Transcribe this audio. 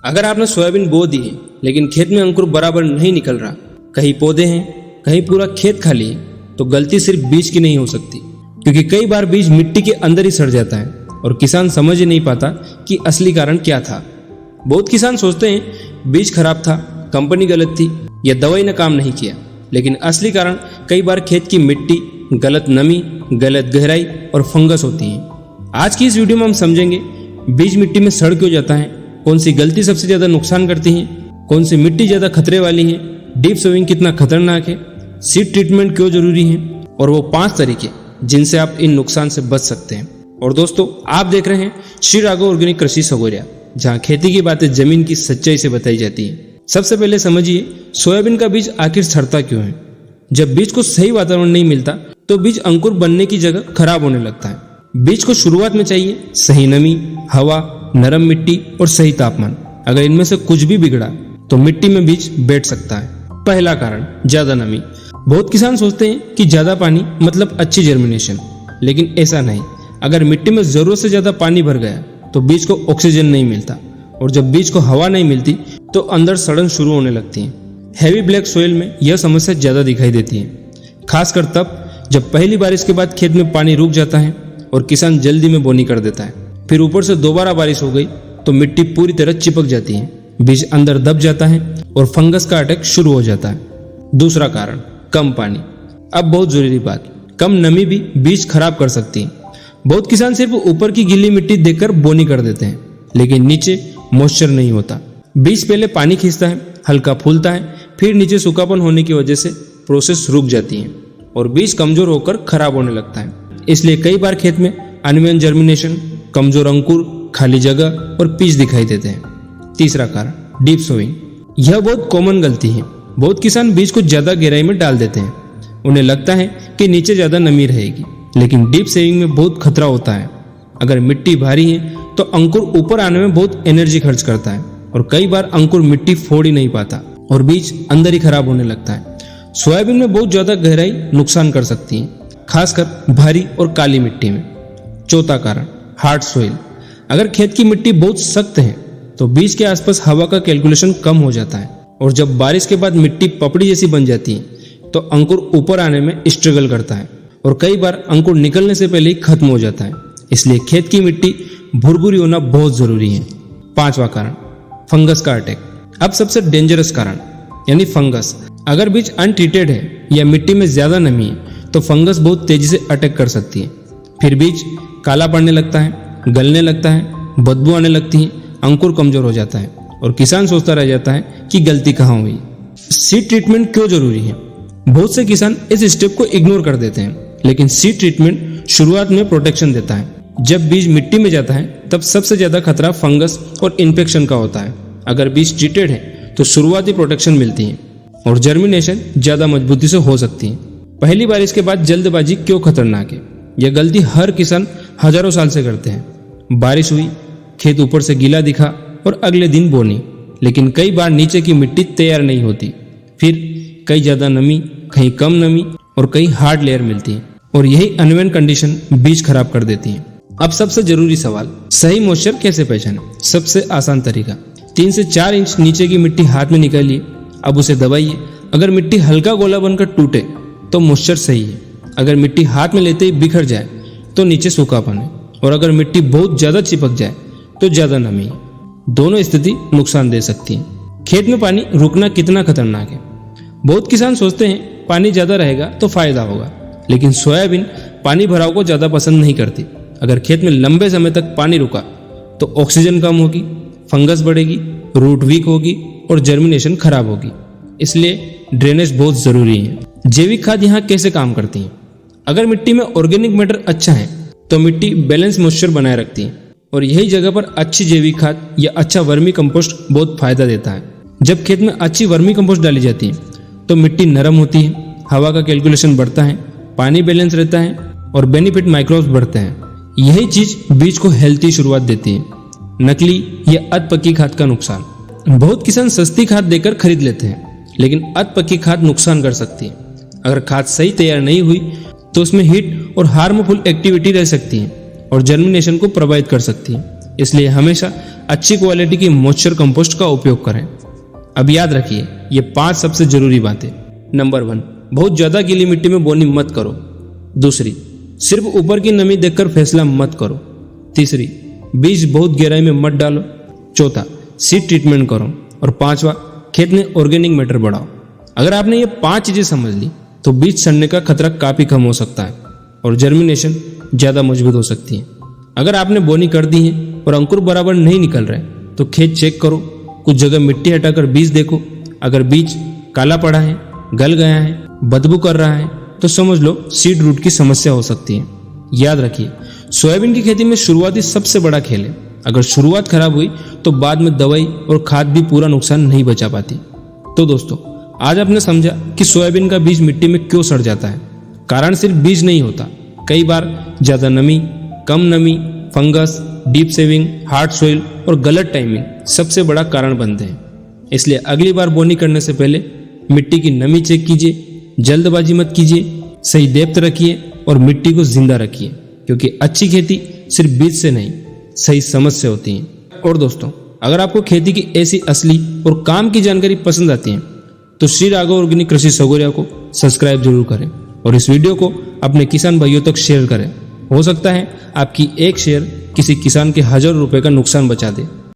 अगर आपने सोयाबीन बो दी है लेकिन खेत में अंकुर बराबर नहीं निकल रहा, कहीं पौधे हैं कहीं पूरा खेत खाली है, तो गलती सिर्फ बीज की नहीं हो सकती, क्योंकि कई बार बीज मिट्टी के अंदर ही सड़ जाता है और किसान समझ ही नहीं पाता कि असली कारण क्या था। बहुत किसान सोचते हैं बीज खराब था, कंपनी गलत थी या दवाई ने काम नहीं किया, लेकिन असली कारण कई बार खेत की मिट्टी, गलत नमी, गलत गहराई और फंगस होती है। आज की इस वीडियो में हम समझेंगे बीज मिट्टी में सड़ क्यों जाता है, कौन सी गलती सबसे ज्यादा नुकसान करती है, कौन सी मिट्टी ज्यादा खतरे वाली है, डीप सोइंग कितना खतरनाक है, सीड ट्रीटमेंट क्यों जरूरी है और वो 5 तरीके जिनसे आप इन नुकसान से बच सकते हैं। और दोस्तों, आप देख रहे हैं श्री राघव ऑर्गेनिक कृषि सगोरिया, जहाँ खेती की बातें जमीन की सच्चाई से बताई जाती है। सबसे पहले समझिए सोयाबीन का बीज आखिर सड़ता क्यों है। जब बीज को सही वातावरण नहीं मिलता तो बीज अंकुर बनने की जगह खराब होने लगता है। बीज को शुरुआत में चाहिए सही नमी, हवा, नरम मिट्टी और सही तापमान। अगर इनमें से कुछ भी बिगड़ा तो मिट्टी में बीज बैठ सकता है। पहला कारण, ज्यादा नमी। बहुत किसान सोचते हैं कि ज्यादा पानी मतलब अच्छी जर्मिनेशन, लेकिन ऐसा नहीं। अगर मिट्टी में जरूरत से ज्यादा पानी भर गया तो बीज को ऑक्सीजन नहीं मिलता, और जब बीज को हवा नहीं मिलती तो अंदर सड़न शुरू होने लगती है। हैवी ब्लैक सोइल में यह समस्या ज्यादा दिखाई देती है, खासकर तब जब पहली बारिश के बाद खेत में पानी रुक जाता है और किसान जल्दी में बोनी कर देता है। फिर ऊपर से दोबारा बारिश हो गई तो मिट्टी पूरी तरह चिपक जाती है, बीज अंदर दब जाता है और फंगस का अटैक शुरू हो जाता है। दूसरा कारण, कम पानी। अब बहुत जरूरी बात, कम नमी भी बीज खराब कर सकती है। बहुत किसान सिर्फ ऊपर की गीली मिट्टी देखकर बोनी कर देते हैं, लेकिन नीचे मॉइस्चर नहीं होता। बीज पहले पानी खींचता है, हल्का फूलता है, फिर नीचे सूखापन होने की वजह से प्रोसेस रुक जाती है और बीज कमजोर होकर खराब होने लगता है। इसलिए कई बार खेत में अनइवन जर्मिनेशन, कमजोर अंकुर, खाली जगह और पीच दिखाई देते हैं। तीसरा कारण, डीप सोइंग। यह बहुत कॉमन गलती है। बहुत किसान बीज को ज्यादा गहराई में डाल देते हैं। उन्हें लगता है कि नीचे ज्यादा नमी रहेगी, लेकिन डीप सोइंग में बहुत खतरा होता है। अगर मिट्टी भारी है तो अंकुर ऊपर आने में बहुत एनर्जी खर्च करता है और कई बार अंकुर मिट्टी फोड़ ही नहीं पाता और बीज अंदर ही खराब होने लगता है। सोयाबीन में बहुत ज्यादा गहराई नुकसान कर सकती है, खासकर भारी और काली मिट्टी में। चौथा कारण, हार्ड सोइल। अगर खेत की मिट्टी बहुत सख्त है तो बीज के आसपास हवा का कैलकुलेशन कम हो जाता है, और जब बारिश के बाद मिट्टी पपड़ी जैसी बन जाती है तो अंकुर ऊपर आने में स्ट्रगल करता है और कई बार अंकुर निकलने से पहले ही खत्म हो जाता है। इसलिए खेत की मिट्टी भुरभुरी होना बहुत जरूरी है। पांचवा कारण, फंगस का अटैक। अब सबसे डेंजरस कारण, यानी फंगस। अगर बीज अनट्रीटेड है या मिट्टी में ज्यादा नमी है तो फंगस बहुत तेजी से अटैक कर सकती है। फिर बीज काला पड़ने लगता है, गलने लगता है, बदबू आने लगती है, अंकुर कमजोर हो जाता है और किसान सोचता रह जाता है कि गलती कहाँ हुई। सीड ट्रीटमेंट क्यों जरूरी है? बहुत से किसान इस स्टेप को इग्नोर कर देते हैं, लेकिन सीड ट्रीटमेंट शुरुआत में प्रोटेक्शन देता है। जब बीज मिट्टी में जाता है तब सबसे ज्यादा खतरा फंगस और इन्फेक्शन का होता है। अगर बीज ट्रीटेड है तो शुरुआती प्रोटेक्शन मिलती है और जर्मिनेशन ज्यादा मजबूती से हो सकती है। पहली बारिश के बाद जल्दबाजी क्यों खतरनाक है? यह गलती हर किसान हजारों साल से करते हैं। बारिश हुई, खेत ऊपर से गीला दिखा और अगले दिन बोनी, लेकिन कई बार नीचे की मिट्टी तैयार नहीं होती। फिर कहीं ज्यादा नमी, कहीं कम नमी और कहीं हार्ड लेयर मिलती है, और यही अनइवन कंडीशन बीज खराब कर देती है। अब सबसे जरूरी सवाल, सही मॉइस्चर कैसे पहचाने? सबसे आसान तरीका, 3 से 4 इंच नीचे की मिट्टी हाथ में निकालिए, अब उसे दबाइए। अगर मिट्टी हल्का गोला बनकर टूटे तो मॉइस्चर सही है। अगर मिट्टी हाथ में लेते ही बिखर जाए तो नीचे सूखापन है, और अगर मिट्टी बहुत ज्यादा चिपक जाए तो ज्यादा नमी है। दोनों स्थिति नुकसान दे सकती है। खेत में पानी रुकना कितना खतरनाक है? बहुत किसान सोचते हैं पानी ज्यादा रहेगा तो फायदा होगा, लेकिन सोयाबीन पानी भराव को ज्यादा पसंद नहीं करती। अगर खेत में लंबे समय तक पानी रुका तो ऑक्सीजन कम होगी, फंगस बढ़ेगी, रूट वीक होगी और जर्मिनेशन खराब होगी। इसलिए ड्रेनेज बहुत जरूरी है। जैविक खाद यहाँ कैसे काम करती है? अगर मिट्टी में ऑर्गेनिक मैटर अच्छा है तो मिट्टी बैलेंस मॉइस्चर बनाए रखती है, और यही जगह पर अच्छी जैविक खाद या अच्छा वर्मी कंपोस्ट बहुत फायदा देता है। जब खेत में अच्छी वर्मी कंपोस्ट डाली जाती है तो मिट्टी नरम होती है, हवा का कैलकुलेशन बढ़ता है, पानी बैलेंस रहता है और बेनिफिट माइक्रोब्स बढ़ते हैं। यही चीज बीज को हेल्थी शुरुआत देती है। नकली या अधपक्की खाद का नुकसान। बहुत किसान सस्ती खाद देकर खरीद लेते हैं, लेकिन अधपक्की खाद नुकसान कर सकती है। अगर खाद सही तैयार नहीं हुई तो उसमें हीट और हार्मफुल एक्टिविटी रह सकती है और जर्मिनेशन को प्रभावित कर सकती है। इसलिए हमेशा अच्छी क्वालिटी की मॉइस्चर कंपोस्ट का उपयोग करें। अब याद रखिए ये 5 सबसे जरूरी बातें। नंबर 1, बहुत ज्यादा गीली मिट्टी में बोनी मत करो। दूसरी, सिर्फ ऊपर की नमी देखकर फैसला मत करो। तीसरी, बीज बहुत गहराई में मत डालो। चौथा, सीड ट्रीटमेंट करो। और पांचवा, खेत में ऑर्गेनिक मैटर बढ़ाओ। अगर आपने ये 5 चीजें समझ ली तो बीज सड़ने का खतरा काफी कम हो सकता है और जर्मिनेशन ज्यादा मजबूत हो सकती है। अगर आपने बोनी कर दी है और अंकुर बराबर नहीं निकल रहे तो खेत चेक करो, कुछ जगह मिट्टी हटाकर बीज देखो। अगर बीज काला पड़ा है, गल गया है, बदबू कर रहा है तो समझ लो सीड रूट की समस्या हो सकती है। याद रखिए सोयाबीन की खेती में शुरुआती सबसे बड़ा खेल है। अगर शुरुआत खराब हुई तो बाद में दवाई और खाद भी पूरा नुकसान नहीं बचा पाती। तो दोस्तों आज आपने समझा कि सोयाबीन का बीज मिट्टी में क्यों सड़ जाता है। कारण सिर्फ बीज नहीं होता, कई बार ज्यादा नमी, कम नमी, fungus, deep saving, hard soil और गलत टाइमिंग सबसे बड़ा कारण बनते हैं। इसलिए अगली बार बोनी करने से पहले मिट्टी की नमी चेक कीजिए, जल्दबाजी मत कीजिए, सही डेप्थ रखिए और मिट्टी को जिंदा रखिए, क्योंकि अच्छी खेती सिर्फ बीज से नहीं सही समझ से होती है। और दोस्तों अगर आपको खेती की ऐसी असली और काम की जानकारी पसंद आती है तो श्री राघव ऑर्गेनिक कृषि सगोरिया को सब्सक्राइब जरूर करें और इस वीडियो को अपने किसान भाइयों तक शेयर करें। हो सकता है आपकी एक शेयर किसी किसान के हजारों रुपए का नुकसान बचा दे।